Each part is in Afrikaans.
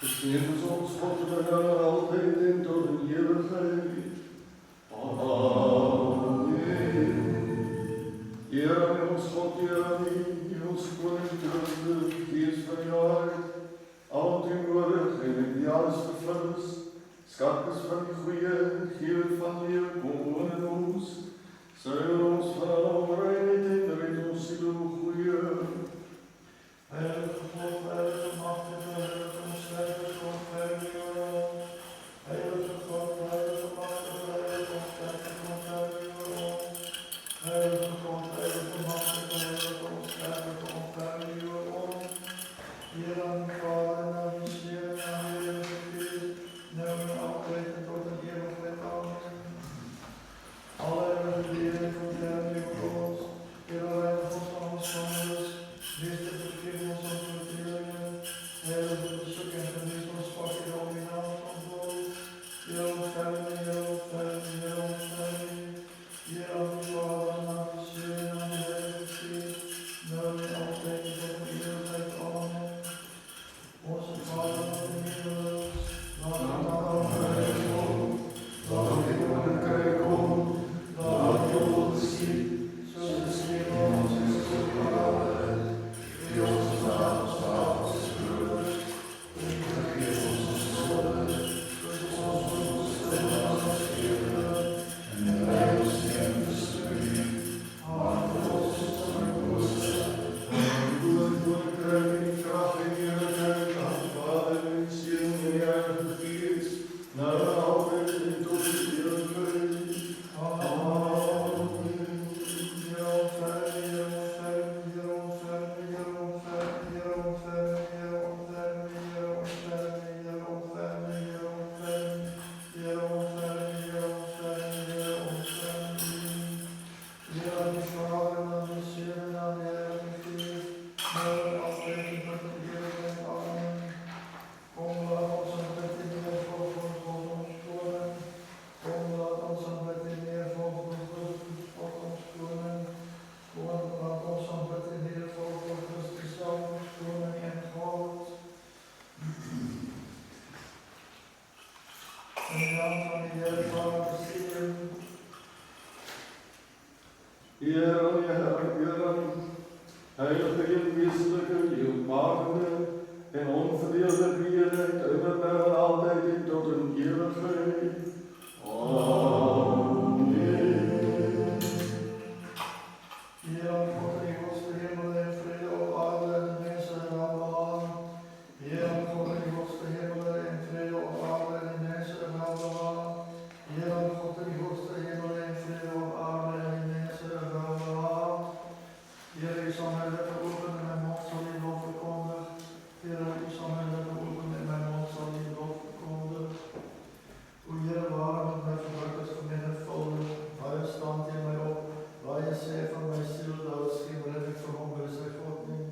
Gesegnet ons God der altijd en tot in eeuwigheid. Amen. Heer aan ons God, Heer aan die ons koning terugde, gees van die hart, alomteenwoordig en in die alles vervullis, skatkes van die goeie, gewer van lewe, kom woon in ons, suiwer ons van alle onreinheid en red ons siel o goeie. Heilige God, heilige machtige, heilige onsterfelijke, onverdige God. Heilige God, heilige machtige, heilige onsterfelijke, onverdige God. Heilige God, heilige machtige, heilige onsterfelijke, onverdige God. Heer aan de Vader en aan de Zoon en aan de Heilige Geest, nu en altijd en tot een eeuwigheid. Amen. Alle heilige dieren van de heilige God, Heer heilige God van ons zondes, wees te vergeven ons overtredingen, heilige bezoek en verlies ons pak in de naam van God. Heer ontferming, Heer ontferming, Heer ontferming. Heer aan de Vader en aan de Zoon en aan de Heilige Geest, nu en altijd en tot een eeuwigheid. Amen. Onze Vader in de hemel, laat uw naam geheiligd worden, laat uw koninkrijk komen, laat uw wil geschieden, zoals in de hemel als in de aarde. Geef ons vandaag ons dagelijks brood, en vergeef ons onze schulden, zoals we ons schulden aan ons vergeven, en leid ons niet in verzoeking, maar verlos ons van het bose. Want uw koninkrijk en kracht en heerlijkheid aan de Vader en de Zoon en de Heilige Geest, naar altijd en tot de eeuwigheid. Amen. Heer ontferming, Heer ontferming, Heer ontferming, Heer ontferming, Heer ontferming, Heer ontferming, Heer ontferming, Heer ontferming, Heer ontferming, Heer ontferming, Heer ontferming, Heer ontferming. Heer aan de Vader en aan de Zoon en aan de Heilige Geest, nu en altijd en tot de eeuwigheid. Amen. Kom, laat ons aan het in neervolgen voor ons koning. Kom, laat ons aan het in neervolgen voor ons koning. Kom, laat ons aan het in neervolgen voor Christus zelf, koning en God. In de naam van de Heer, Vader, Ziel. Heer aan heilige en wezenlijke, deelmakende en onverdeelde dierenheid, immer en altijd en tot een eeuwigheid. Amen. Heer aan God, die God de hemel en vrede op aarde en de mensen en allemaal. Heer aan God, die God de hemel en vrede op aarde en de mensen en allemaal. Heer aan God, die God de hemel en vrede op aarde en de mensen en allemaal. Heer, ik zal mijn lippen openen en mijn mond zal je lof verkondigen. Heer, ik zal mijn lippen openen en mijn mond zal je lof verkondigen. O Heer, waarom het mij verrukt is van mijn volk, waar je stand in mij op, waar je zei van mijn ziel, dat is geen redding voor honger, zegt God niet.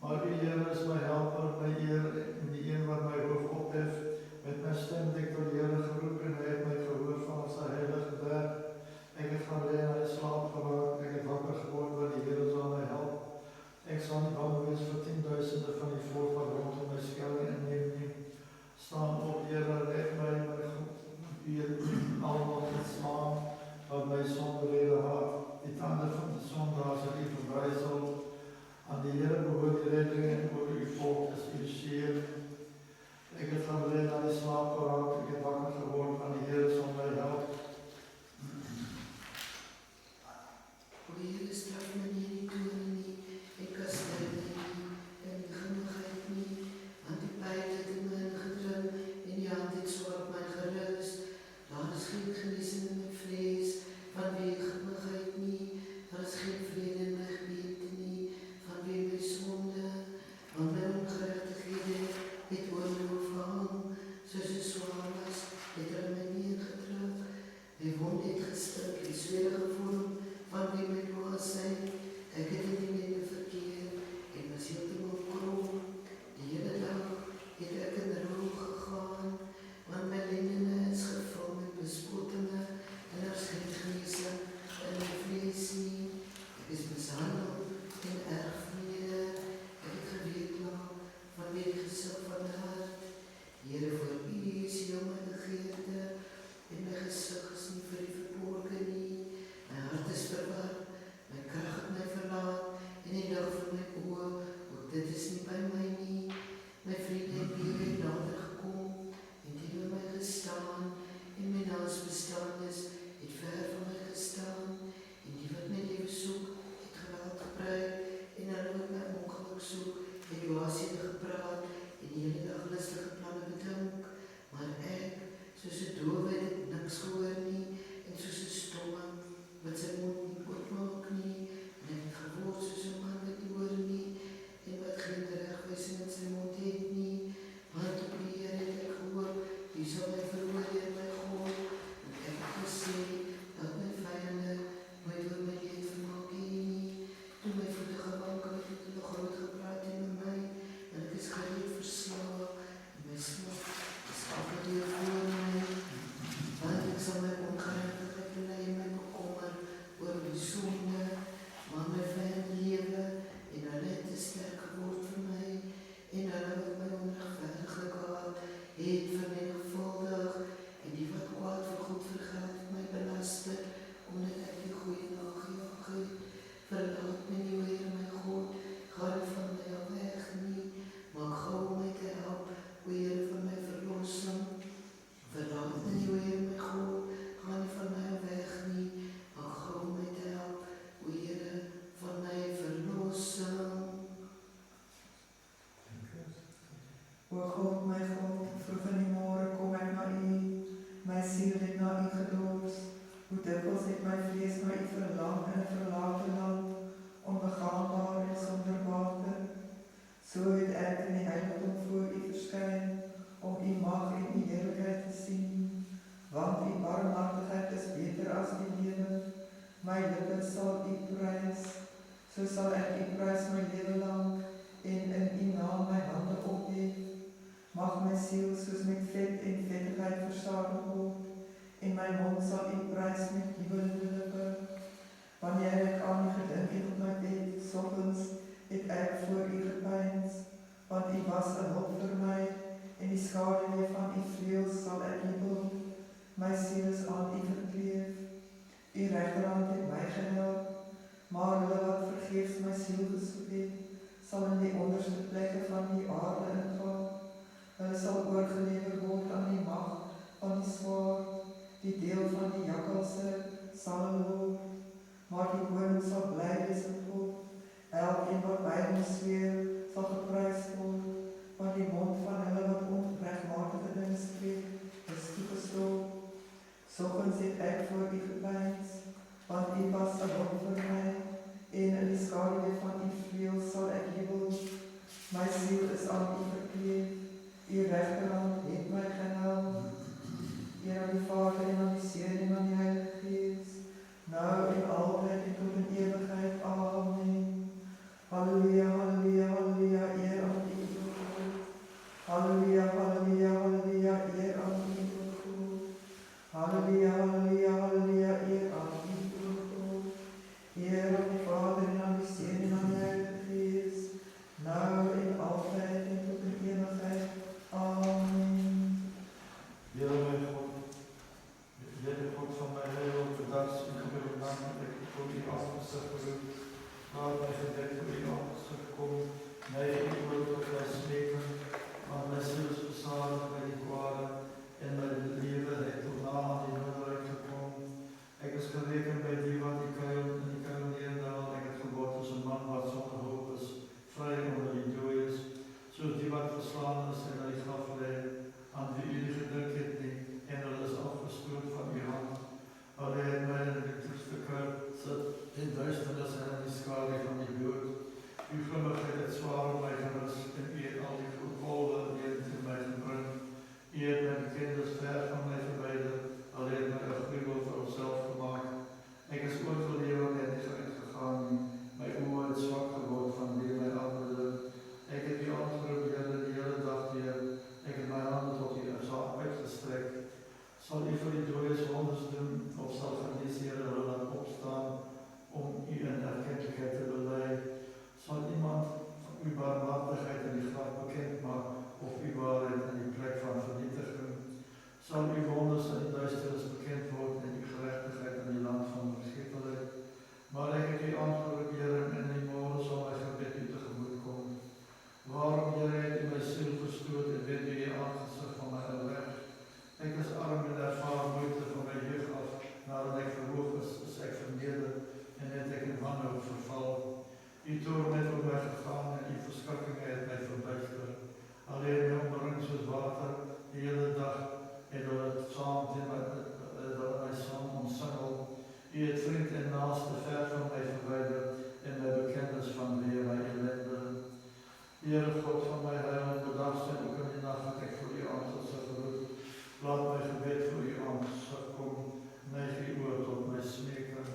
Maar u, Heer, is mijn helper, mijn eer, en die een wat mij hoofd opheft. Met mijn stem dik door de Heer geroepen, hij heeft mij gehoord van zijn heilige berg. Ik heb van alleen naar de slaap geraakt, ik heb wakker geworden, maar die Heer zal mij helpen. Ik zal niet bang wezen voor tienduizenden van die volk wat rondom mij schuilen en neem niet. Staan op, Heer, red mij, mijn God. Heer, allemaal het slaan, wat mij zonder reden had. Die tanden van de zondaar zijn u verbrijzeld. Aan de Heer behoort de redding en voor uw volk is uw zeer. Ik heb van alleen naar de slaap geraakt, ik heb wakker geworden, maar de Heer zal mij helpen. O Heer, straf me niet, toren niet, ik kastijde niet, en grimmigheid niet, want die pijn het in mijn gedrukt, in je hand dit zwaard mijn gerust. Daar is geen genezen in mijn vlees, vanwege grimmigheid niet, daar is geen vrede in mijn geweten niet, vanwege mijn zonde, want mijn ongerechtigheden, dit wordt overhangen, zoals een zwaar was, dit er mij neergedrukt. Hij woont dit gesprek, is weer gevoeld, van wie mijn was zijn, ik heb het niet in het verkeer, ik was heel te moe kroon. De hele dag heb ik in de rook gegaan, want mijn linnen is gevuld met bespottingen, en er is geen genezen, en mijn vlees niet. Ik is mishandeld in erfvrede, ik heb geweetlag vanwege zelf van de hart. God, vroeg in die môre kom ek na U. My siel het na U gedors. Hoe dikwels het my vlees na U verlang in 'n verlate land, onbegaanbaar en sonder water. So het ek in die heiligdom voor U verskyn, om U mag en U heerlikheid te sien. Want U barmhartigheid is beter as die lewe. My lippe sal U prys. So sal ek U prys my lewe lang, en in U naam my hande ophef. Mag my siel soos met vet en vettigheid versadig word, en my mond sal U prys met jubelende lippe. Wanneer ek aan U gedink het op my bed, soggens het ek voor U gepeins, want U was 'n hulp vir my, en die skaduwee van U vleuels sal ek jubel. My siel is aan U verkleef. U regterhand het my gehelp, maar hulle wat vergeefs my siel gesoek het, sal in die onderste plekke van die aarde ingaan. Hulle sal oorgelewer word aan die mag van die swaard, die deel van die jakkalse sal hulle word. Maar die koning sal bly wees in God. Elkeen wat by hom sweer, sal geprys word, want die mond van hulle wat onregmatige dinge spreek, is toegestop. Soggens het ek voor U gepeins, want U was 'n hulp vir my, en in die skaduwee van U vleuels sal ek jubel. My siel is aan U verkleef. U regterhand het my gehelp. Eer aan die Vader en aan die Seun en aan die Heilige Gees, nou en altyd en tot in ewigheid. Amen. Halleluja, halleluja, halleluja, eer aan U, God. Halleluja, halleluja, halleluja, eer aan U, God. Halleluja, halleluja, halleluja, eer aan U, God. Eer aan die Vader en aan die Seun en aan die Heilige Gees, nou en altyd en tot in ewigheid. Amen. Heere my God, Heere God van my heil, bedankt U vir uw naam, ek voor U aangezicht geroep. Laat my gebed voor U aangezicht kom, my U tot my smeken, want my siel is besadig by die kwade, en my lewe het tot na aan die noodrijk gekom. Ek is gereken by die wat die kuil in die kuil neerdal, ek het geword as 'n man wat sonder hoop is, vry onder die dooies, soos die wat verslaan is en na die graf lê, aan wie U nie gedink het nie, en hulle is afgestoot van U hand. Hulle het my in die diepste kuil sit, in duisternis en in die skadu van die dood. U grimmigheid het swaar op my gerus, en U het al die golwe in my gebring. U het my bekendes ver van my verwyder, al het my 'n gruwel vir homself gemaak. Ek is oorgelewe en nie uitgegaan nie, my oë het swak geword van die my aanbidder. Ek het U aangeroep, Here, die hele dag deur. Ek het my hande tot U uitgestrek. Sal U vir die dooies wonders doen, of sal genees Here hulle laat opstaan om U in erkentlikheid te bely? Sal iemand van U barmhartigheid in die graf bekend maak, of U waarheid in die plek van vernietiging? Sal U wonders in die duisternis bekend word, en U geregtigheid in die land van vergetelheid? Maar ek het U aangeroep, Here, en in die môre sal my gebed U tegemoet kom. Waarom, Here, het U my siel verstoot en wend U die aangesig van my weg? Ek is arm en ervaar moeite van my jeug af, nadat ek verhoog is ek verneder en het ek in wanhoop verval. U toorn het op my gegaan en U verskrikking het my verbuister. Alleen my omring soos water die hele dag en hulle saam teen my saam omsingel. U het vriend en naaste ver van my verwyder en my bekennis van weer my ellende. Heere God van my heil en bedagtheid, ook in die nacht wat ek voor U aangesig geroep. Laat my gebed voor U aangesig kom, neig U oor tot my smeken.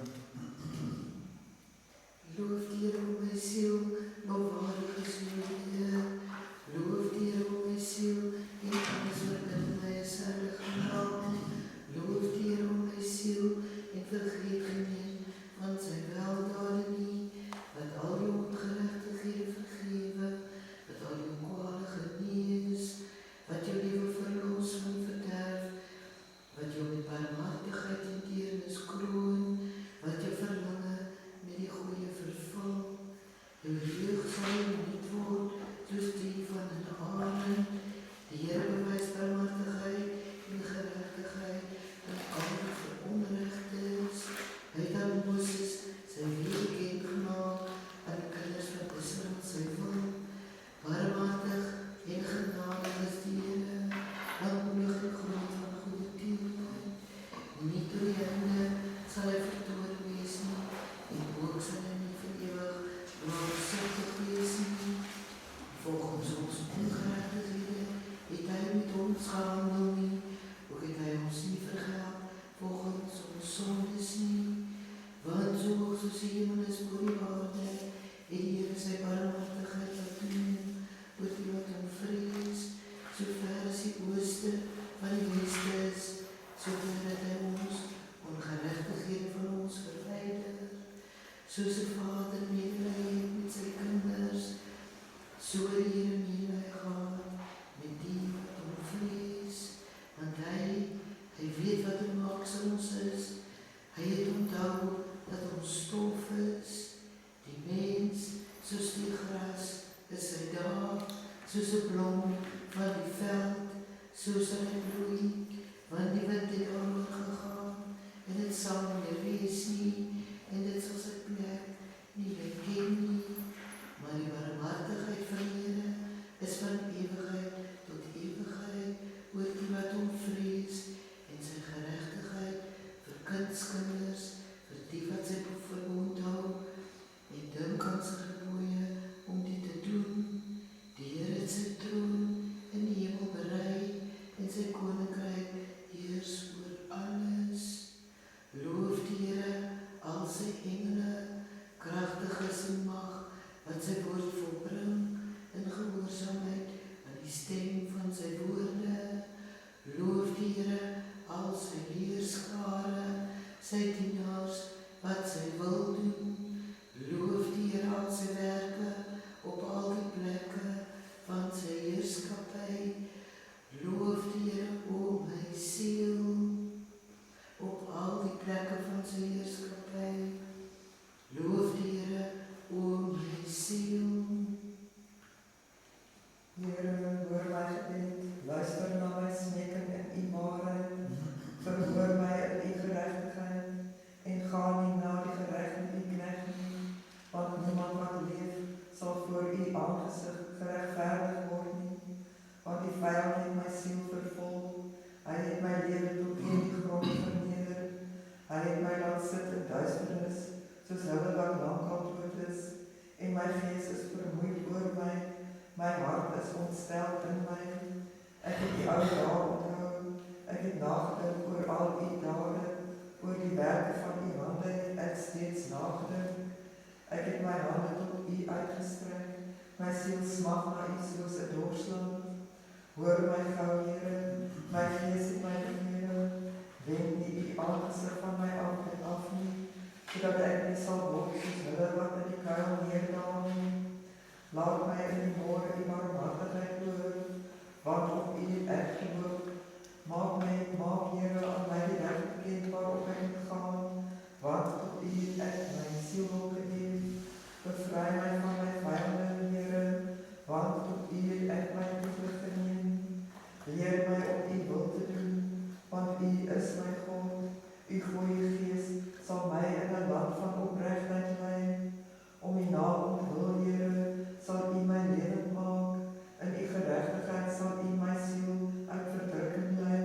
Loof die Here, o my siel, lofwaardig is U, Heer. Loof die Here, o my siel, en alles wat in gras is hy daar, soos 'n blom van die veld, so sal hy bloei, want die wind het daaroor gegaan, en dit sal nie meer wees nie, en dit sal sy plek nie weer ken nie. Maar die barmhartigheid van die Here is van ewigheid tot ewigheid oor die wat hom vrees, en sy geregtigheid vir kindskinders, vir die wat sy verbond hou, en dink aan sy gebooie om dit te doen. Die Here het sy troon in die hemel berei, en sy koninkryk heers oor alles. Loof die Here, al sy engele, kragtig is in mag, wat sy woord volbring, in gehoorsaamheid aan die stem van sy woorde. Loof die Here, al sy leerskare, sy dienaars, wat sy wil doen. Loof die Here, al sy werke, op al die plekke van sy heerskappy. Loof die Here, o my siel, op al die plekke van sy heerskappy. Loof die Here, o my siel. Here, hoor my gebed, luister na my smeking in u waarheid, verhoor my in u geregtigheid, en gaan nie na die gereg met u knegt nie, want niemand wat leef, sal voor u aangesig geregverdig word nie, want die vyand het my siel vervolg, hy het my lewe tot in die grond verneder, hy het my laat sit in duisternis, soos hulle wat lankal dood is, en my gees is vermoeid oor my, my hart is ontsteld in my. Ek het die ou dae onthou, ek het nagedink oor al u dade, oor die werke van u hande het ek steeds nagedink. Ek het my hande tot u uitgestrek, my siel smag na u soos 'n dorsland. Hoor my gou, Here, my gees het my verneem, wend nie u aangesig van my af nie, sodat ek nie sal word soos hulle wat in die kuil neerdaal nie. Laat my in die môre die barmhartigheid hoor, want op u ek gehoop. Maak Here aan my die weg bekend waarop ek moet gaan, want op u ek my siel wil gegeef. Bevry my van my vyande, Here, want op u ek my toevlug geneem. Leer my om u wil te doen, want u is my God. U goeie gees sal my in 'n land van opregtheid lei. Om u naam ontwil, Here, sal u my lewend maak. In u geregtigheid sal u my siel uit verdrukking lei.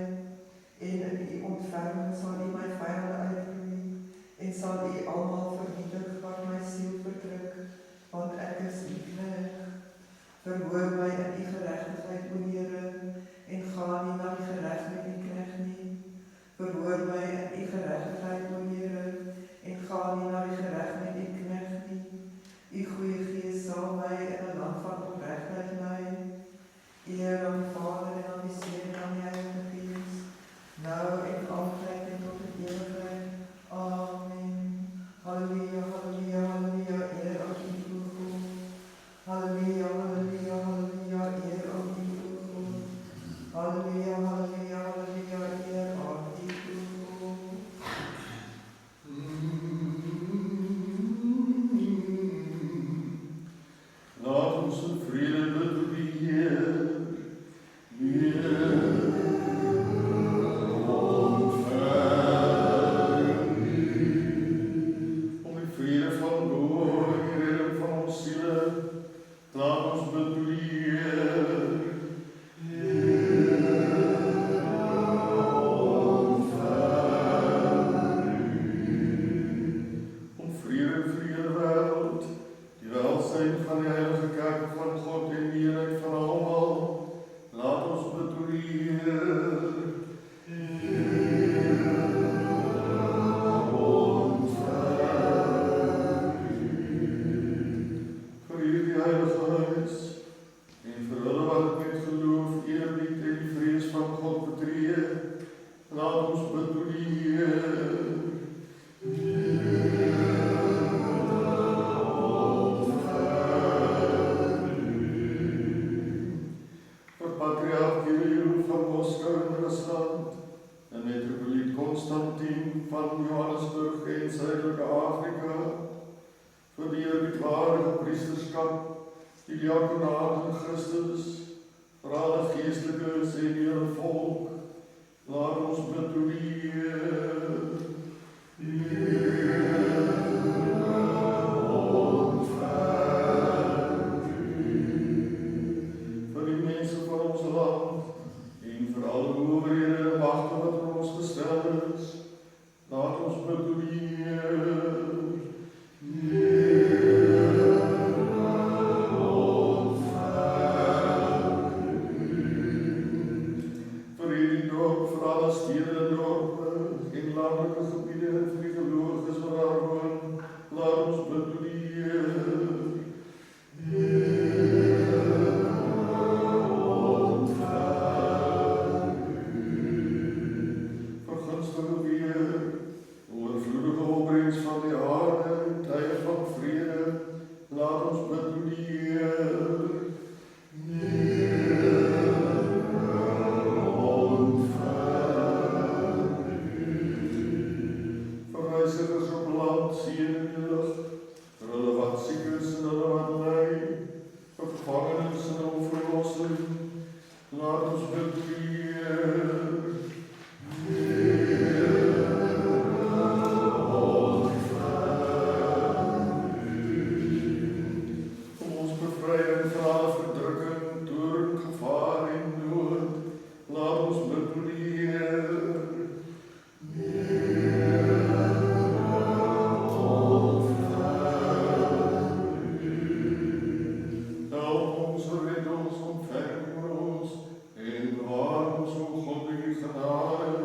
En in u ontferming sal u my vyande uitroei. En sal u almal vernietig wat my siel verdruk, want ek is u knegt. Verhoor my in u geregtigheid, o Here, en gaan nie na die gereg met u knegt nie. Verhoor my in u geregtigheid, o Here, en gaan nie na die gereg met u knegt nie. U goeie gees sal my in 'n land van opregtheid lei. Eer aan die Vader en aan die Seun en aan die Heilige Gees, nou en altyd en tot in ewigheid. Amen. Halleluja, halleluja, halleluja, eer aan u, o God. Halleluja, halleluja, halleluja, eer aan u, o God. Halleluja, halleluja, halleluja, eer aan u, o God. Laat ons in vrede bid tot die Heer. Heer, ontferm u. Om die vrede van God, die redding van ons siele, laat ons bid tot die Heer. Heer, ontferm u. Om vrede vir die hele wêreld, die welstand van die heilige kerk van God en die eenheid van almal, laat ons bid tot die Heer. Heer, ontferm u. Vir u die heilige huis, en vir hulle wat met geloof, eerbied en die vrees van God betree, laat ons bid tot die Heer. Heer, ontferm u. die diakonaat in Christus, vir alle geestelikes en die hele volk, laat ons bid tot die Heer. Vir die mense van ons land en vir alle owerhede en magte wat in ons gestel is, laat ons bid tot die Heer. Vir hierdie dorp, vir alle stede en dorpe en landelike gebiede en vir die gelowiges wat daar woon, laat ons bid tot die Heer. Vergunstige weer, oorvloedige opbrengs van die aarde en tye van vrede, laat ons bid tot die Heer. Verreisigers op land, see en in die lug, vir hulle wat siek is en hulle wat ly, vir gevangenes en hul verlossing, laat ons bid tot die Heer. Kom ons bevryding van alle verdrukking, toorn, gevaar en nood, laat ons bid tot die Heer. Help ons, red ons, ontferm ons en bewaar ons, o God, in die genade.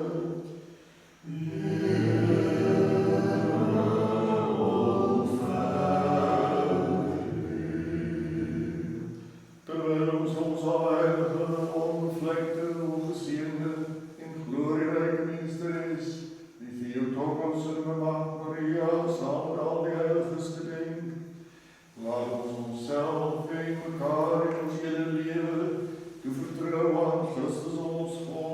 Terwyl ons heilige, onbevlekte, ongeseende en glorieryke meester is, die Theotokos en Maria saam met al die heiliges gedenk, laat ons onsself en mekaar en ons hele lewe toevertrou aan Christus ons God.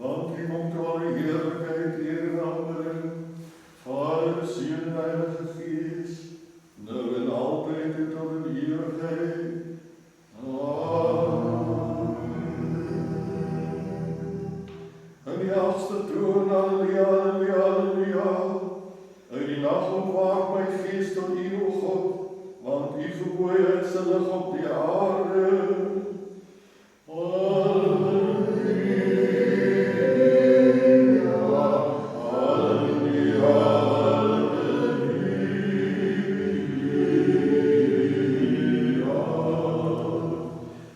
Want U komt alle heerlijkheid, eer en aanbidding, Vader, Seun en Heilige Gees, nou en altyd en tot in ewigheid. Amen. In die hoogste troon, halleluja, halleluja, halleluja. Uit die nag ontwaak my gees tot U, o God, want U gebooie is 'n lig op die aarde.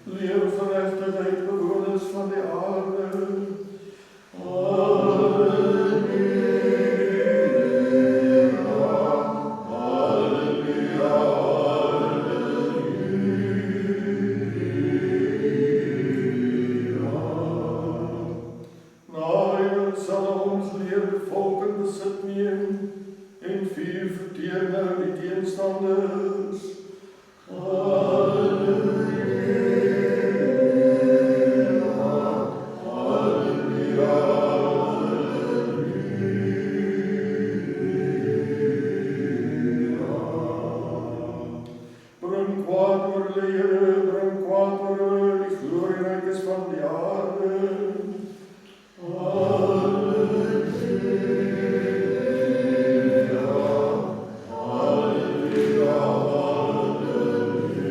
Leer gerechtigheid, bewoners van die aarde. Naaier sal ongeleerde volken besit neem en vuur verteer nou die teenstanders. Bring kwaad oor die Here, bring kwaad oor die glorierykes van die aarde. Halleluja, halleluja, halleluja.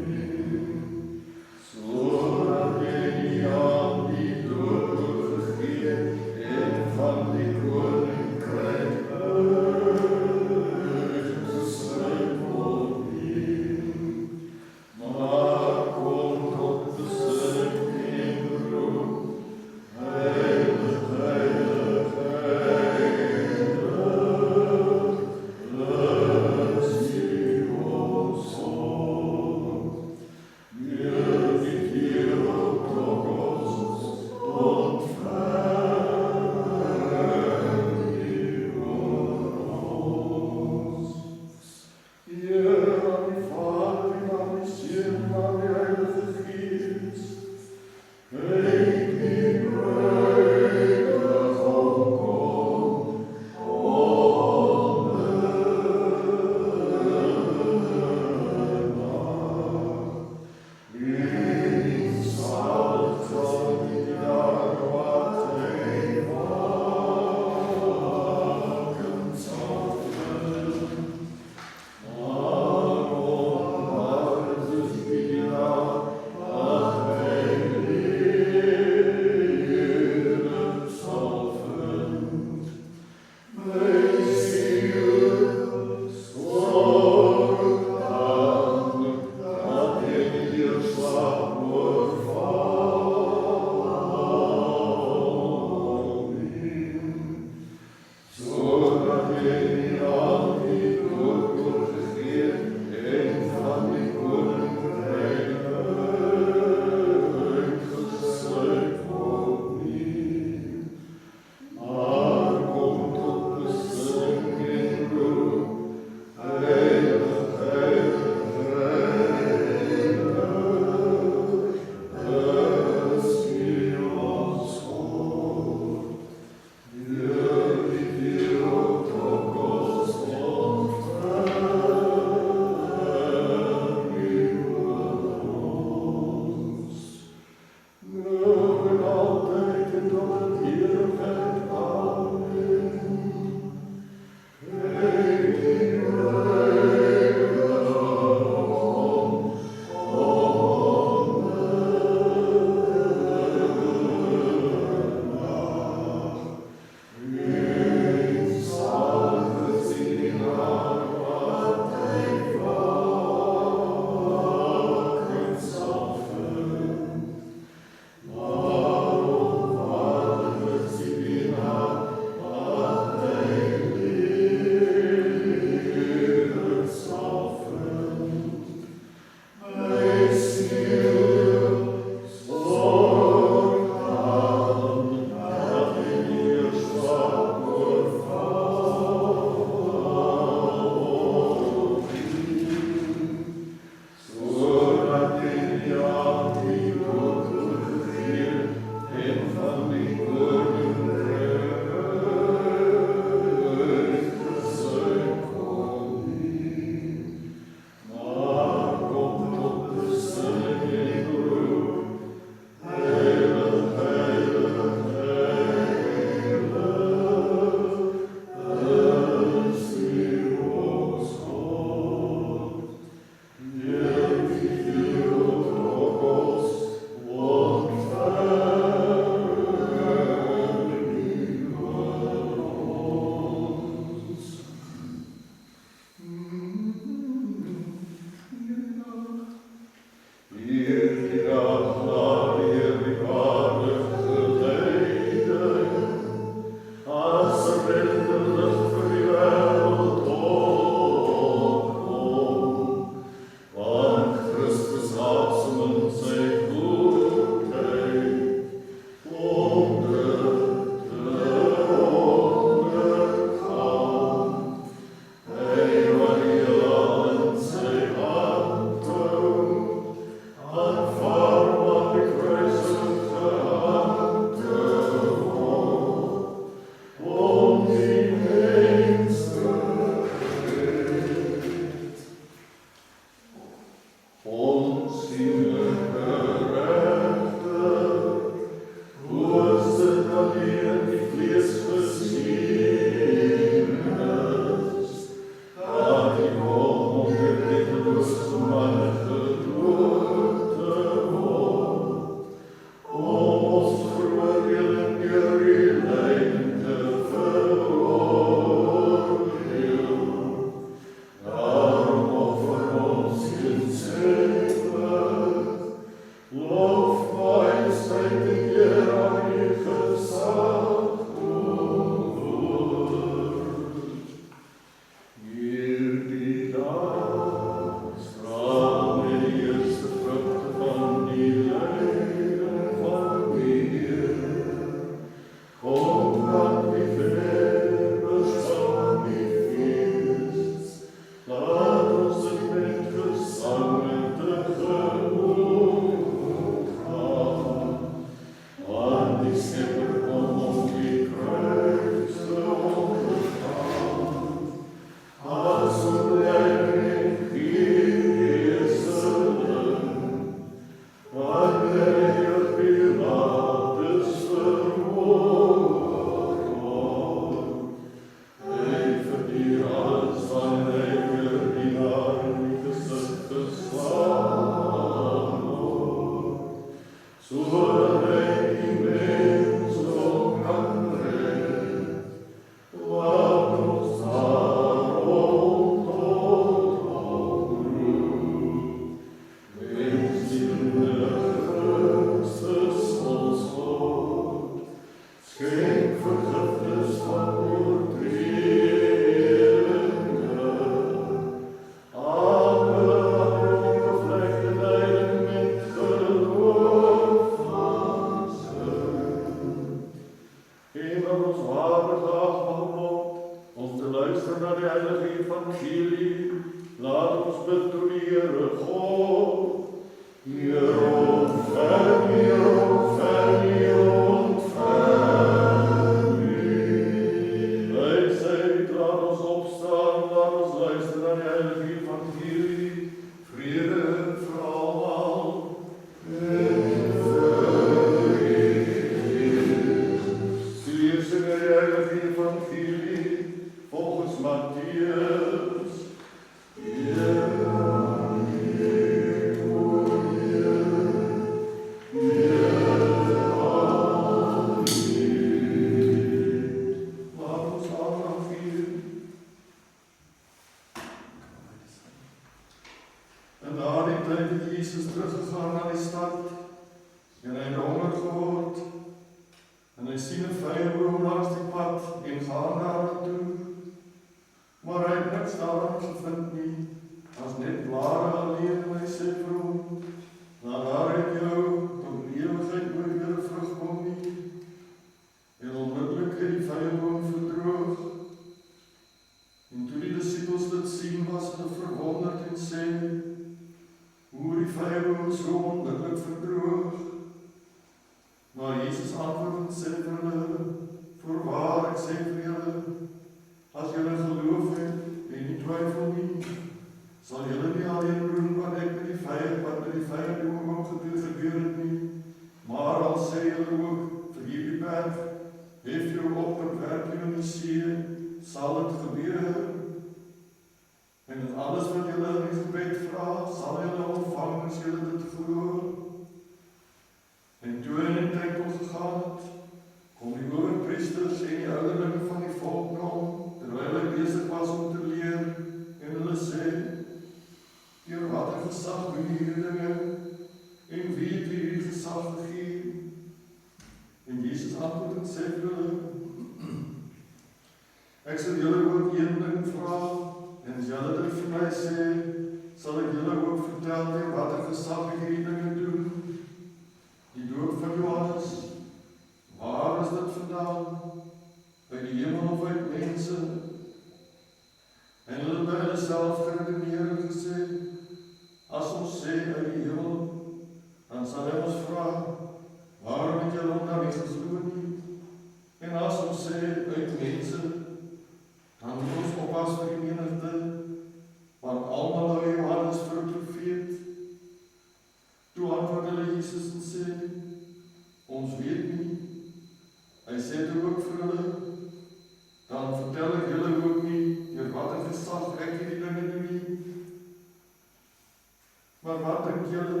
Maar wat dink julle?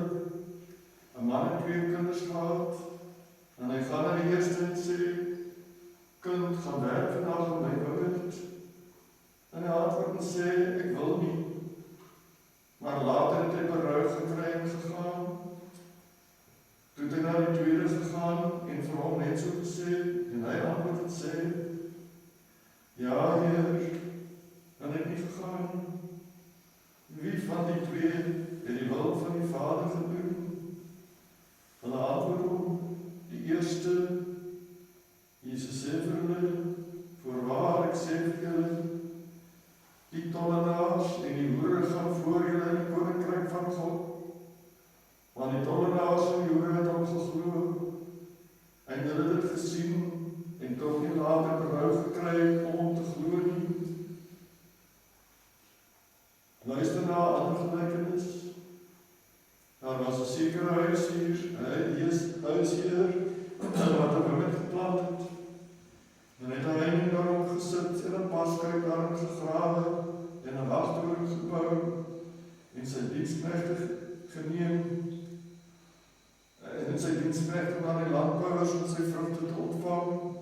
'n man het 2 kinders gehad, en hy gaan na die eerste en sê, kind, gaan werk vandag in my wingerd. En hy antwoord en sê, ek wil nie. Maar later het hy berou gekry en gegaan. Toe het hy na die tweede gegaan en vir hom net so gesê, en hy antwoord en sê, ja, Heer, en ek nie gegaan nie. Wie van die 2 het die wil van die Vader gedoen? Hulle antwoord hom, die eerste. Jesus sê vir hulle, voorwaar ek sê vir julle, die tollenaars en die hoere gaan voor julle in die koninkryk van God. Want die tollenaars en die hoere het hom geglo, en hulle het dit gesien, en tog nie later berou gekry om hom te glo nie. Luister na 'n ander gelykenis. Daar was 'n sekere huisheer, wat 'n wingerd geplant het. En het hy nie daarop gesit en 'n paskruik daarin gegrawe en 'n wagtoring gebou en sy diensknegte geneem en sy diensknegte na die landbouers om sy vrugte te ontvang.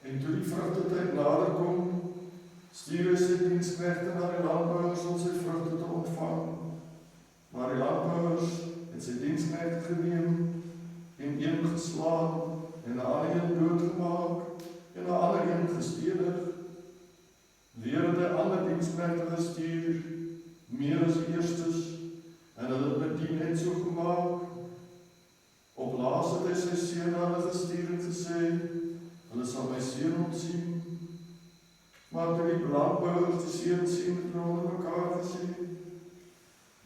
En toe die vrugtetyd nader kom, stuur hy sy diensknegte na die landbouers om sy vrugte te ontvang. Maar die landbouers het sy diensknegte geneem en een geslaan en 'n ander een doodgemaak en 'n ander een gestelig. Weer het hy ander diensknegte gestuur, meer as die eerstes, en hulle het met die net so gemaak. Op laas het hy sy seun na hulle gestuur en gesê, hulle sal my seun ontsien. Maar toe die landbouers die seun sien, het hulle onder mekaar gesê,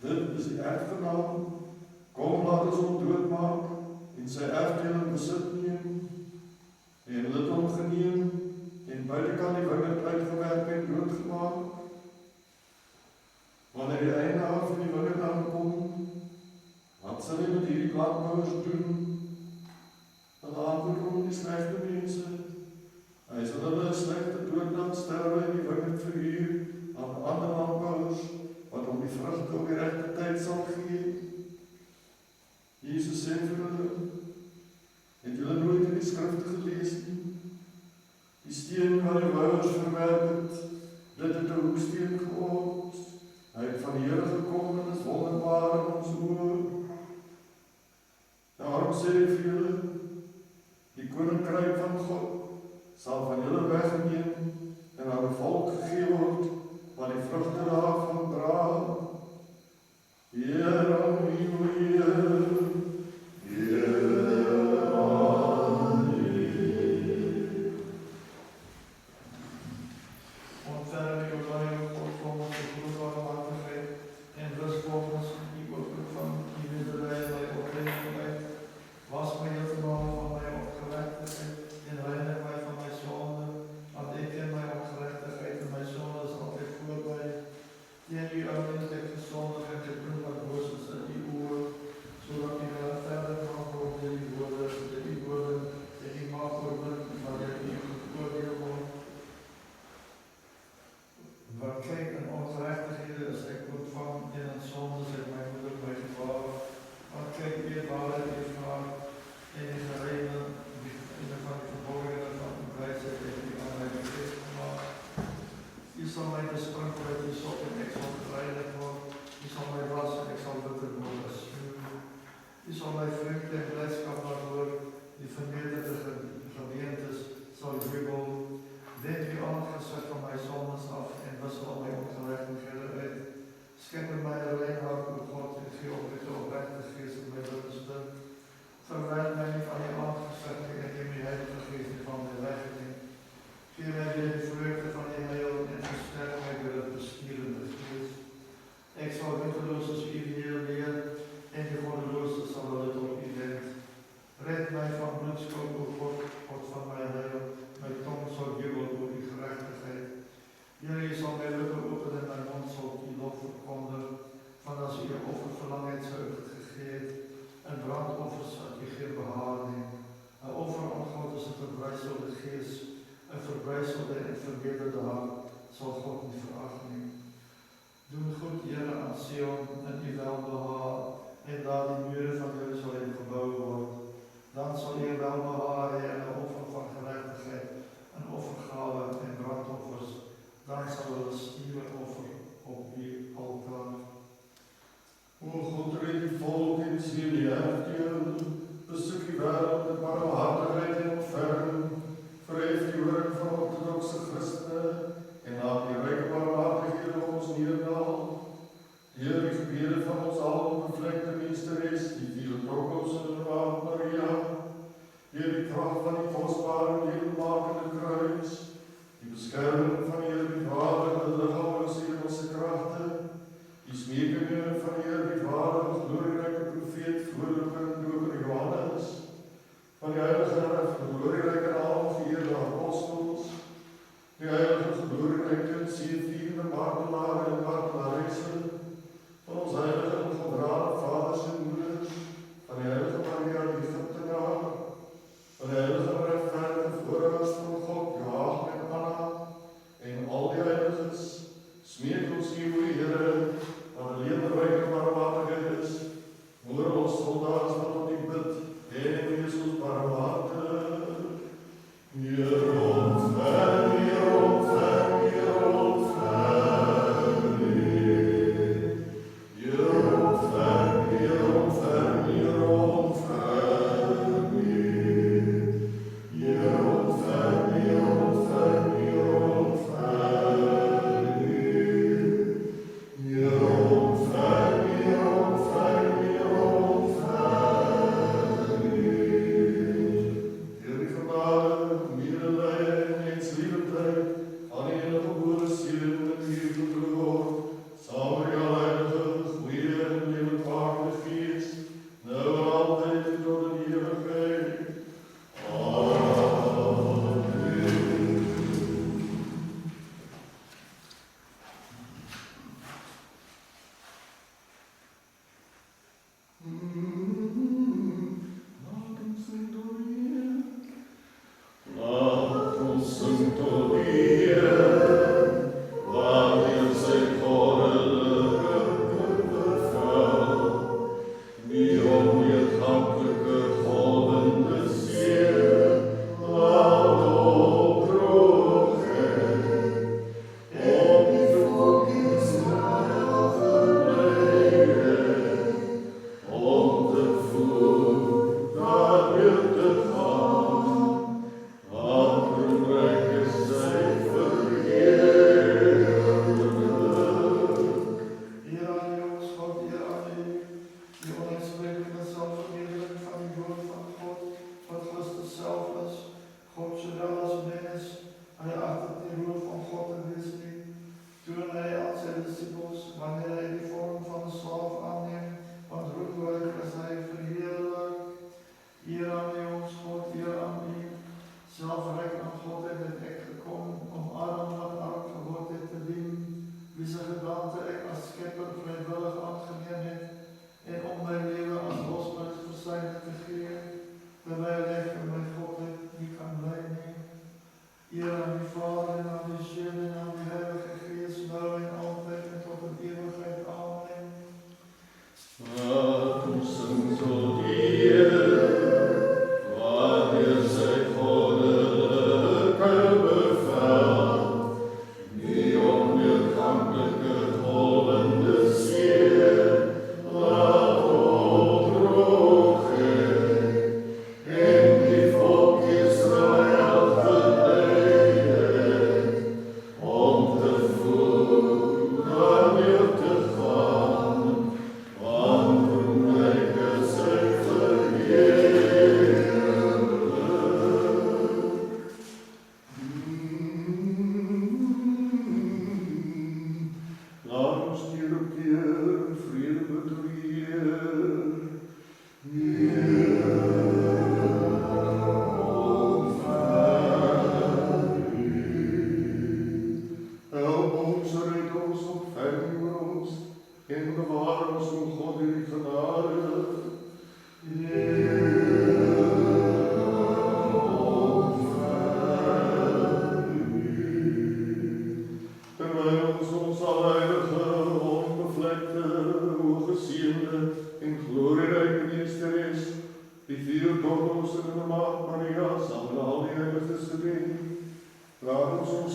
dit is die erfgenaam, kom laat ons hom doodmaak en sy erfdeel in besit neem. En hulle het hom geneem en buitekant die wingerd uitgewerp en doodgemaak. Wanneer die eienaar van die wingerd aankom, wat sal hy met hierdie landbouers doen? Hulle antwoord hom, die slegte mense. Hy sal hulle 'n slegte dood laat sterwe in die wingerd verhuur aan ander landbouers, wat hom die vrugte op die regte tyd sal gee. Jesus sê vir hulle, het julle nooit in die skrifte gelees nie? Die steen wat die bouers verwerp het, dit het 'n hoeksteen geword. Hy het van die Here gekom en is wonderbaar in ons oë. Daarom sê ek vir julle, die koninkryk van God sal van julle weggeneem en aan 'n volk gegee word, wat die vrugte daarvan dra. Heer, halleluja. En reinig mij van mijn zonde, want ik ken mijn verbrijzelde en verbitterde hart zal God niet verachten. Doe goed, Heere, aan Sion en uw welbehagen en laat die muren van Jeruzalem gebouwd worden. Dan zal uw welbehagen, Heer, een offer van gerechtigheid, een offergave en brandoffers. Dan zal er een stierenoffer op uw altaar. O God, red die volk in Syrië, bezoek die wereld met barmhartigheid en ontferming. Verhef die werk van orthodoxe christenen en laat die rijke barmhartigheid op ons neerdalen. Heer, die gebeden van ons allen bevlekte meesteres, die Theotokos en de Maagd Maria. Heer, die kracht van die kostbare levenmakende kruis, die bescherming van Heer, die Vader, de lichaam en hemelse krachten, die smeekingen van Heer, die Vader, glorierijke profeet, voorloper en doper Johannes, van die heilige en glorierijke aangeheerde apostels, die heilige glorierijke zeevierde martelaar en martelaressen, van ons heilige en gedrade vaders en moeders, van die heilige Maria die Egyptenaar, van die heilige rechtvaardige voorouders van God, Joachim en Anna, en al die heiliges, smeek ons u, Heere, wat een levenrijke barmhartigheid is, hoor ons soldaats wat op die bid, en wees ons barmhartig. Heer, ontferm, Heer, ontferm, Heer, ontferm, Heer, ontferm, Heer, ontferm, Heer, ontferm, Heer, ontferm, Heer, ontferm, Heer, ontferm, Heer, ontferm, Heer, ontferm, Heer, ontferm, Heer, die genade, medelijden en eenslievendheid van die enige geboren zielen en die vertrouwen, samen met jouw heilige, goede en levendmakende geest, nu en altijd en tot in eeuwigheid. Laat ons zingen tot u, wanneer zij goddelijke bevel, die onweergankelijke goddende zeer, laat opdrogen, en die volk Israël geleiden, om te voeren naar u te gaan. Want hun rijk is zij verheerlijkt. Heer aan u, ons God, Heer aan u, die onuitsprekelijke zelfverheerlijking van uw woord van God, wat Christus zelf is, God zowel als mens, hij achtet die roep van God en wist niet. Toen hij aan zijn discipels, wanneer hij die vorm van een slaaf aanneemt, want roepelijk is hij verheerlijkt. Heer aan u, ons God, Heer aan u, zelf rijk aan God en ben ik gekomen om arm van arm geworden te dienen, wie zijn gedaante ik als schepper vrijwillig aangenomen heeft, en om mijn leven als losbruid voor zijn te geven, terwijl ik mijn God niet kan blijven. Heer aan uw Vader en aan uw Zoon en aan uw Heilige Geest, nu en altijd en tot een eeuwigheid. Amen. Laat ons zingen tot u, wanneer zij goddelijke bevel, die onweergankelijke goddende zeer, laat opdrogen, en die volk Israël geleiden, om te voeren naar u te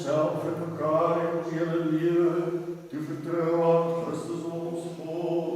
onszelf en elkaar in ons hele lewe te vertrou aan Christus ons God.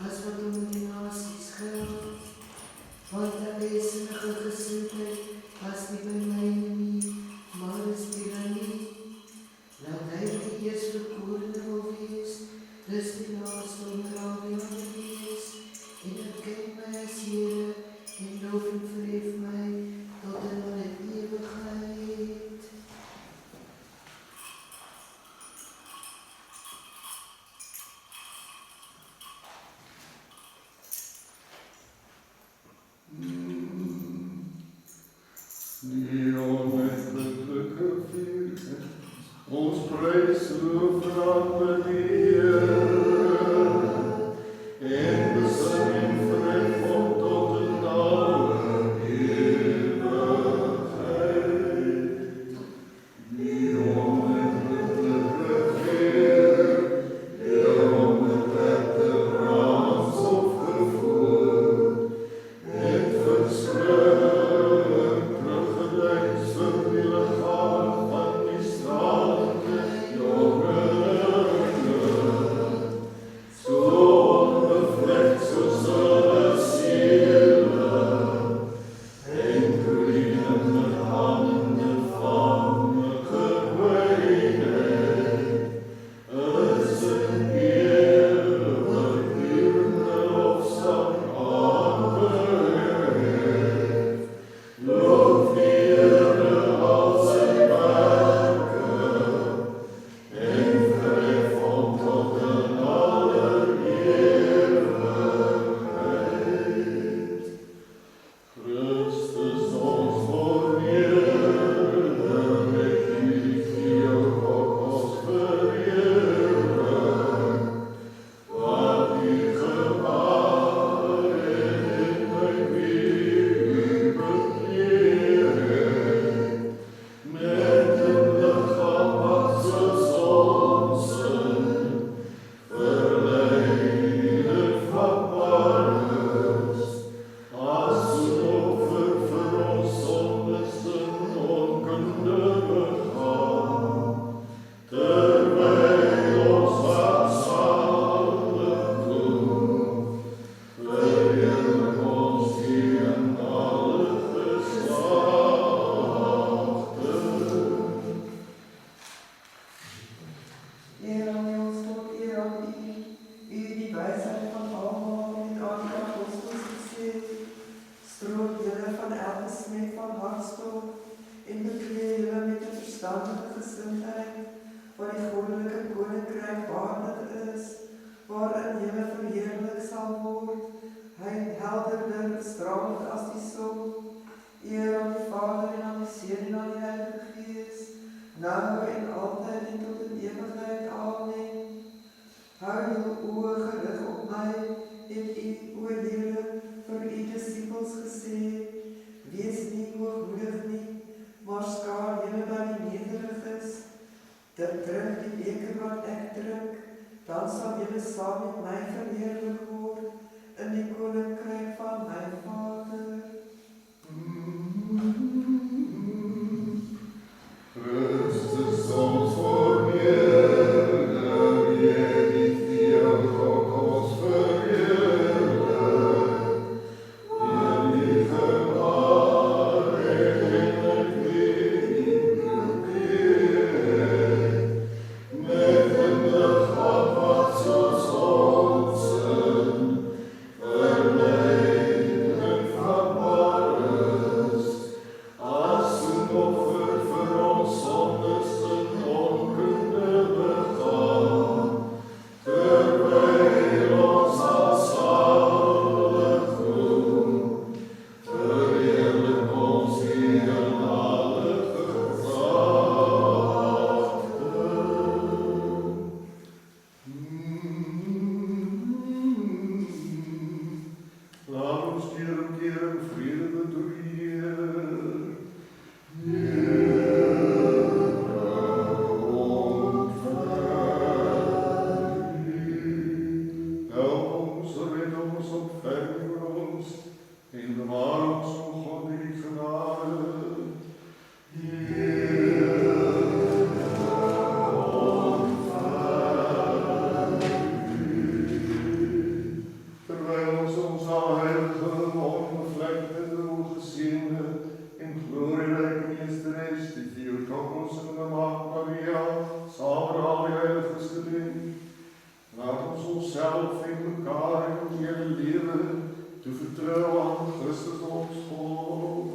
As wat om die nasies geldt. Eer aan die Vader en aan die Seun en aan die Heilige Gees, nou en altyd en tot in ewigheid. Amen. Hou jou oë gerig op my, het U, o Here, vir U disippels gesê, wees nie hoogmoedig nie, maar skaar julle by die nederiges. Drink die beker wat ek drink, dan sal julle saam met my verheerlik word in die koninkryk van my Vader. Christus ons verheerlik, die Theotokos verheerlik, die genade en liefde keer, met een lichaam wat soos onsen, verleid en vatbaar is, as een offer vir ons sondes en onkunde begaan, terwyl ons as zalig noem, verheerlik ons die genadige Laat ons keer op keer in vrede bedroeien. Help ons, red ons, ontferm ons, en bewaar ons, o God, in die genade. Terwijl ons heilige, onbevlekte, ongeziene en glorierijke meesteres, die Theotokos en de Maagd Maria, samen met al die heiliges gedenk, laat ons onszelf en mekaar en ons hele leven toevertrouwen aan Christus ons God.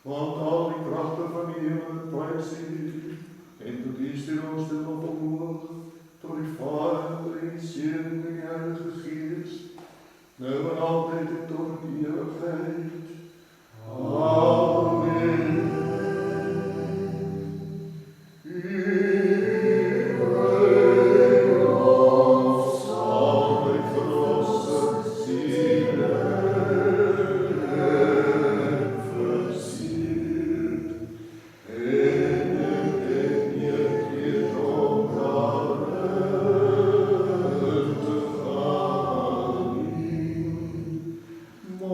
Want al die krachten van die hemel prijs U, en tot U stuur ons stil op omhoog, tot die Vader en die Seun en die Heilige Geest, nou en altyd en tot in ewigheid. Amen. Mag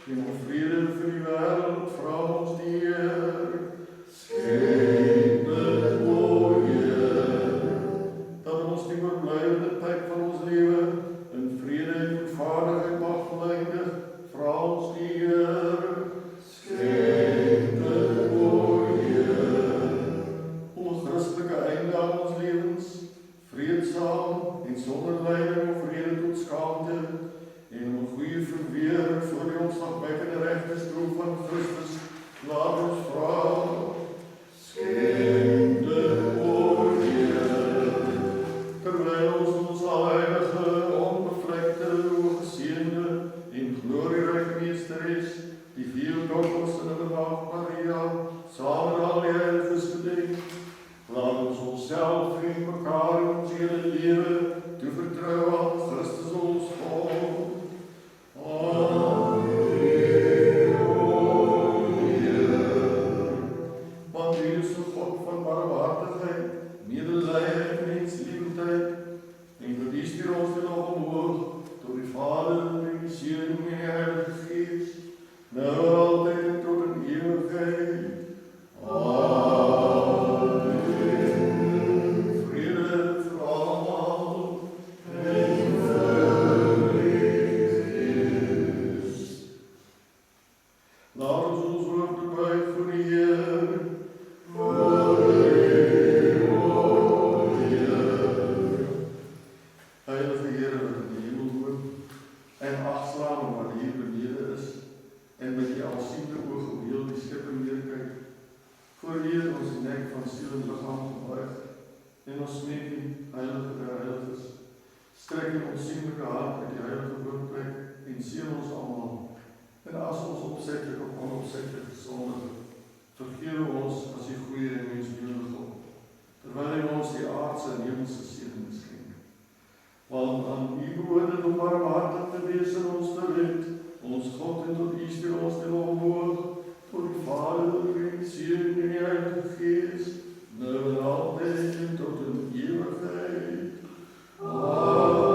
en ons vrede vir die wêreld, vra ons die Heer. Skenk dit, o Heer, dat ons die oorblywende tyd van ons lewe in vrede en goedvaardigheid mag volëindig, vra ons die Heer. Skenk dit, o Heer, om 'n Christelike einde aan ons lewens, vreedsaam en sonder lyding of rede tot skaamte, en om 'n goeie verweer voor die onslagwekkende regterstroom van Christus, laat ons vra. Skenk dit, o Heer, terwyl ons alheilige, onbevlekte, hooggeseënde en glorieryke Meesteres, die Theotokos en die Maagd Maria, saam met al die heiliges gedenk, laat ons onsself en mekaar in ons hele lewe toevertrou aan Christus ons God. Amen. Want U is 'n God van barmhartigheid, medelee en menslievendheid, en vir U stuur ons dit nog omhoog tot die Vader en die Seun en die Heilige Gees, nou en altyd en tot in ewigheid. Amen. Vrede vir almal en vir Christus. Laat ons ons hoofde buig voor die Heer. Voor U, o Heer. Heilige Here wat in die hemel woon, en agslaan wat hier benede is, en met die alsiende oog op heel die skepping neerkyk, voor U ons nek van siel en liggaam gebuig, en ons smeek U, Heilige der Heiliges, strek U onsienlike hand uit die heilige woonplek, en seën ons almal, en as ons opsetlik of onopsetlik gesondig, vergewe ons as U goeie en menslievende God, terwyl U ons die aardse en hemelse seënings skenk. Want aan U behoort dit om barmhartig te wees en ons te red, ons God, en tot U stuur ons dit omhoog, tot die Vader en die Seun en die Heilige Gees, nou en altyd en tot in ewigheid. Amen.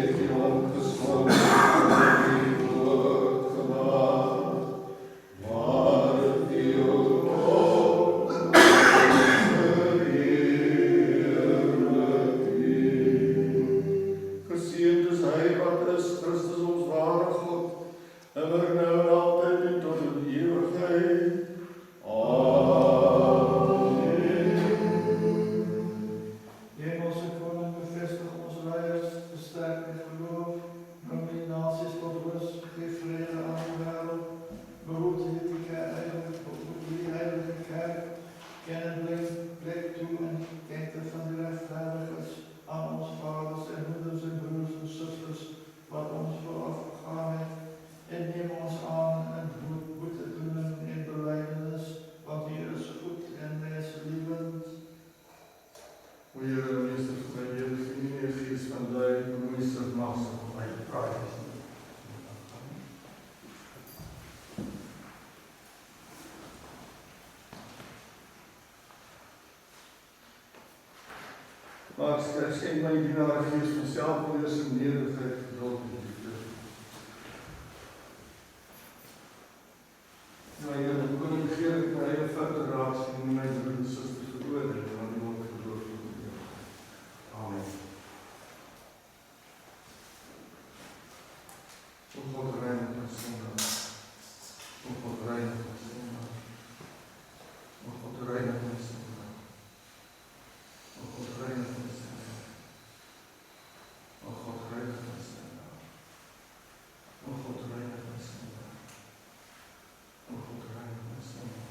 jy bemoeisig mag sy op my praat is nie. Maar ek sê my dienaar gees van selfwees en nederigheid geduld en liefde. Ja, Here, koning gee ek my eie verder raad sien my broers en susters veroordeel van die woord geloof van die Here. Amen. O God, reinig my sonde. O God, reinig my sonde. O God, reinig my sonde. O God, reinig my sonde. O God, reinig my sonde. O God, reinig my sonde. O God, reinig my sonde.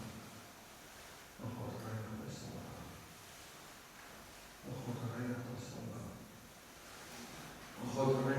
O God, reinig my sonde. O God, reinig my sonde. O God,